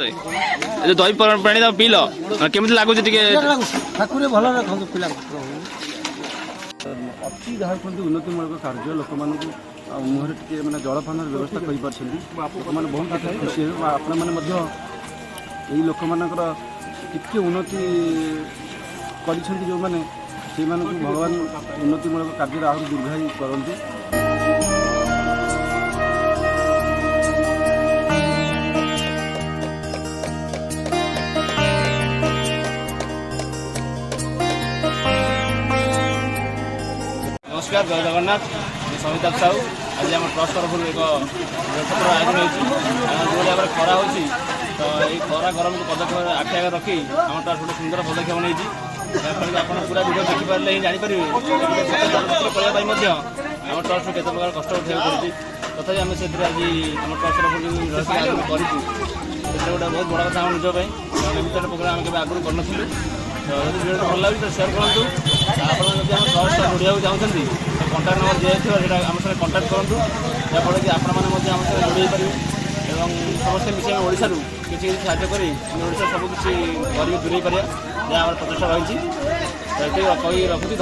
ଦହି ପାଣି ତମେ ପିଇଲ କେମିତି ଲାଗୁଛି ଟିକେ ଠାକୁର ଭଲ ରଖନ୍ତୁ ପିଲା ଅତି ଯାହା କୁହନ୍ତି ଉନ୍ନତିମୂଳକ କାର୍ଯ୍ୟ ଲୋକମାନଙ୍କୁ ମୁହଁରେ ଟିକେ ମାନେ ଜଳପାନର ବ୍ୟବସ୍ଥା କରିପାରୁଛନ୍ତି ଲୋକମାନେ ବହୁତ ଖୁସି ହେବେ ବା ଆପଣମାନେ ମଧ୍ୟ ଏହି ଲୋକମାନଙ୍କର ଟିକେ ଉନ୍ନତି କରିଛନ୍ତି ଯେଉଁମାନେ ସେଇମାନଙ୍କୁ ଭଗବାନ ଉନ୍ନତିମୂଳକ କାର୍ଯ୍ୟରେ ଆହୁରି ଦୀର୍ଘାୟୁ କରନ୍ତୁ। नमस्कार जय जगन्नाथ समिता साहू आज आम ट्रस्ट तरफ एक रथपत्र आयोजन होती जो भाव खरा हो तो ये खरा गरम को पदक्षेप आखि आगे रखी आम ट्रस्ट गोटे सुंदर पदक्षेप नहीं आप पूरा भिडियो देखिपारे ही जापर आम ट्रस्ट के प्रकार कष्ट उठाई पड़ी तथा आम से आज आम ट्रस्ट तरफ जो आयोजन कर गोटे बहुत बड़ा कथा निज एमती प्रोग्राम आम के आगुरी करूँ तो भिडियो भल लगे तो सेयार करूँ आप ट्रस्ट जोड़ा चाहते कंटाक्ट नंबर दिखाई आम साथ कंटाक्ट करूँ जहाँफल कि आपण मैंने आम साथ जोड़े पारे और समस्त मिसे ओडार किसी साहय कर सबकि गरीब दूरे पारे जहाँ प्रचेषा रही कही रखुच्छी।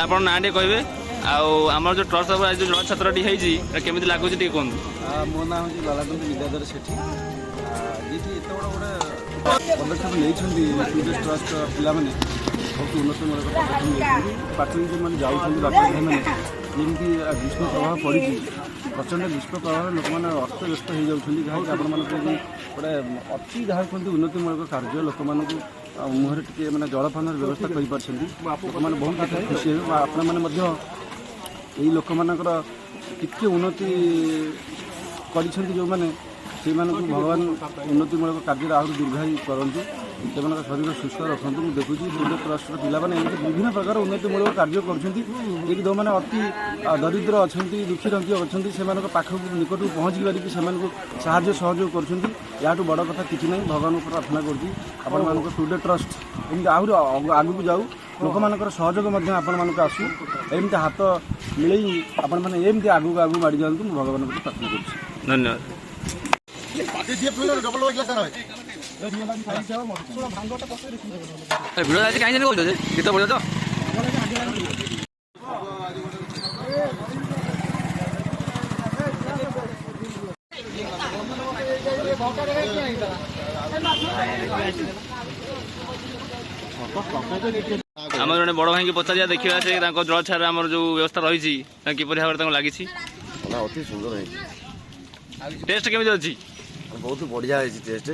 आप ना कहे आमर जो ट्रस्ट जो जल छात्रटी केमी लगुच कहूँ मो ना हूँ ललाकांत विद्याधर सेठी जी एत बड़ा गोटे पदक्षेप नहीं ट्रस्ट पिला बहुत उन्नतमूलक पदक्षेप पाटन जो मैंने जाऊँ बापा भाई मैंने जमी ग्रीष्म प्रभाव पड़ी प्रचंड ग्रीष्म प्रभाव लोक मैंने अस्तव्यस्त हो जाती जहाँकि आपण गोटे अति जहाँ कहते उन्नतिमूलक कार्य लोक मुहर टे मैंने जलपानर व्यवस्था कर बहुत खुशी हे आपण मैंने लोक मानकर टिके उन्नति कर भगवान उन्नतिमूलक कार्य आहरी दीर्घायु करंतु से शरीर सुस्थ रखु देखुची ट्रस्ट पिला विभिन्न प्रकार उन्नतिमूलक कार्य कर जो मैंने अति दरिद्र अच्छा दुखी रंगी अच्छा से पाखक निकट पहुँची पारिकी साहाय्य सहयोग कर बड़ कथा किसी ना भगवान को प्रार्थना कर टुडे ट्रस्ट एमती आहरी आगू जाऊ लोक मान सहयोग आपण आसू एमती हाथ मिले आपण मैंने एमती आगू आगू माड़ी जातु भगवान को प्रार्थना कर धन्यवाद। भिडियो आज कहीं गीत बोल तो आम जड़े बड़ भाई की पचारिया देखा से जल छाड़ आम जो व्यवस्था रही किपर भाव में लगी अति सुंदर टेस्ट केमी अच्छी बहुत बढ़िया टेस्ट